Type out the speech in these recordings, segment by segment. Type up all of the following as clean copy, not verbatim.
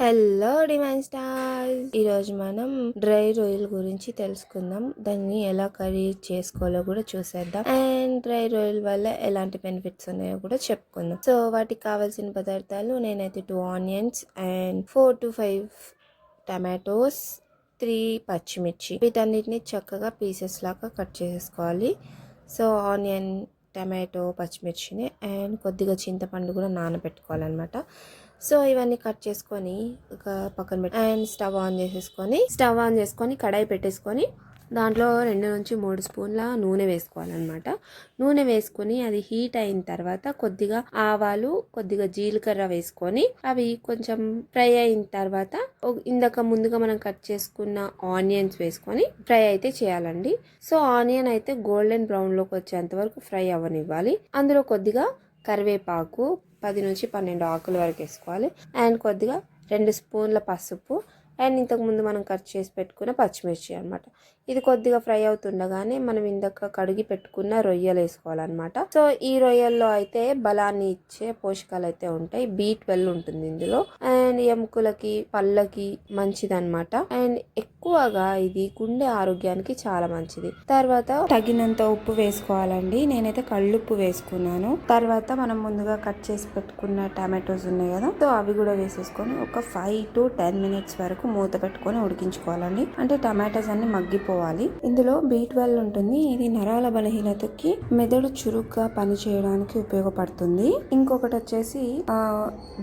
Hello divine stars, ఈరోజు మనం dry రొయ్యల గురించి తెలుసుకుందాం. దాన్ని ఎలా కర్రీ చేసుకోవాలో కూడా చూసేద్దాం. అండ్ డ్రై రొయ్యల వల్ల ఎలాంటి బెనిఫిట్స్ ఉన్నాయో కూడా చెప్పుకుందాం. సో వాటికి కావాల్సిన పదార్థాలు, నేనైతే 2 ఆనియన్స్ అండ్ 4 to 5 టమాటోస్, 3 పచ్చిమిర్చి, వీటన్నిటిని చక్కగా పీసెస్ లాగా కట్ చేసేసుకోవాలి. సో ఆనియన్, టమాటో, పచ్చిమిర్చిని అండ్ కొద్దిగా చింతపండు కూడా నానబెట్టుకోవాలన్నమాట. సో ఇవన్నీ కట్ చేసుకొని ఒక పక్కన పెట్టి అండ్ స్టవ్ ఆన్ చేసుకొని కడాయి పెట్టేసుకొని దాంట్లో 2 నుంచి 3 స్పూన్ల నూనె వేసుకోవాలన్నమాట. నూనె వేసుకొని అది హీట్ అయిన తర్వాత కొద్దిగా ఆవాలు, కొద్దిగా జీలకర్ర వేసుకొని అవి కొంచెం ఫ్రై అయిన తర్వాత ఇందాక ముందుగా మనం కట్ చేసుకున్న ఆనియన్స్ వేసుకొని ఫ్రై అయితే చేయాలండి. సో ఆనియన్ అయితే గోల్డెన్ బ్రౌన్లోకి వచ్చేంత వరకు ఫ్రై అవ్వనివ్వాలి. అందులో కొద్దిగా కరివేపాకు 10 నుంచి 12 ఆకుల వరకు వేసుకోవాలి. అండ్ కొద్దిగా 2 స్పూన్ల పసుపు అండ్ ఇంతకుముందు మనం కట్ చేసి పెట్టుకున్న పచ్చిమిర్చి అనమాట. ఇది కొద్దిగా ఫ్రై అవుతుండగానే మనం ఇందాక కడిగి పెట్టుకున్న రొయ్యలు వేసుకోవాలన్నమాట. సో ఈ రొయ్యల్లో అయితే బలాన్ని ఇచ్చే పోషకాలు అయితే ఉంటాయి. B12 ఉంటుంది ఇందులో. అండ్ ఎముకలకి, పళ్ళకి మంచిదన్నమాట. అండ్ ఎక్కువగా ఇది గుండె ఆరోగ్యానికి చాలా మంచిది. తర్వాత తగినంత ఉప్పు వేసుకోవాలండి. నేనైతే కళ్ళుప్పు వేసుకున్నాను. తర్వాత మనం ముందుగా కట్ చేసి పెట్టుకున్న టమాటోస్ ఉన్నాయి కదా, సో అవి కూడా వేసేసుకొని ఒక 5 to 10 మినిట్స్ వరకు మూత పెట్టుకొని ఉడికించుకోవాలండి. అంటే టమాటాస్ అన్ని మగ్గిపోవాలి. ఇందులో B12 ఉంటుంది. ఇది నరాల బలహీనతకి, మెదడు చురుగ్గా పనిచేయడానికి ఉపయోగపడుతుంది. ఇంకొకటి వచ్చేసి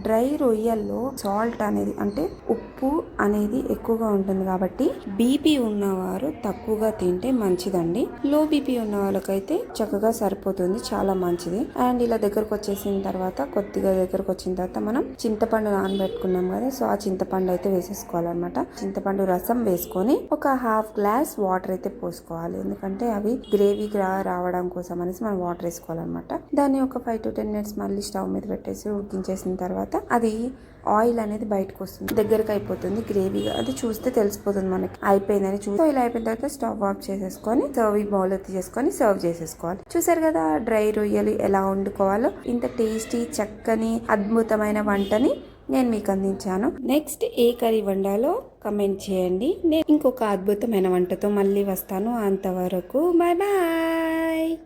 డ్రై రొయ్యల్లో సాల్ట్ అనేది, అంటే ఉప్పు అనేది ఎక్కువగా ఉంటుంది కాబట్టి బీపీ ఉన్నవారు తక్కువగా తింటే మంచిదండి. లో బీపీ ఉన్న వాళ్ళకైతే చక్కగా సరిపోతుంది, చాలా మంచిది. అండ్ ఇలా దగ్గరకు వచ్చేసిన తర్వాత, కొద్దిగా దగ్గరకు వచ్చిన తర్వాత మనం చింతపండు నానబెట్టుకున్నాం కదా, సో ఆ చింతపండు అయితే వేసేసుకోవాలన్నమాట. చింతపండు రసం వేసుకొని ఒక ½ గ్లాస్ వాటర్ అయితే పోసుకోవాలి. ఎందుకంటే అవి గ్రేవీగా రావడం కోసం అనేసి మనం వాటర్ వేసుకోవాలన్నమాట. దాన్ని ఒక 5 to 10 మినిట్స్ మళ్ళీ స్టవ్ మీద పెట్టేసి ఉడికించేసిన తర్వాత అది ఆయిల్ అనేది బయటకు వస్తుంది, దగ్గరకు అయిపోతుంది గ్రేవీగా. అది చూస్తే తెలిసిపోతుంది మనకి అయిపోయిందని. ఇలా అయిపోయిన తర్వాత స్టవ్ ఆఫ్ చేసేసుకొని సర్వింగ్ బౌల్ చేసుకొని సర్వ్ చేసేసుకోవాలి. చూసారు కదా డ్రై రొయ్యలు ఎలా వండుకోవాలో. ఇంత టేస్టీ, చక్కని, అద్భుతమైన వంటని నేను మీకు అందించాను. నెక్స్ట్ ఏ కర్రీ వండాలో కమెంట్ చేయండి. నేను ఇంకొక అద్భుతమైన వంటతో మళ్ళీ వస్తాను. అంతవరకు బాయ్ బాయ్.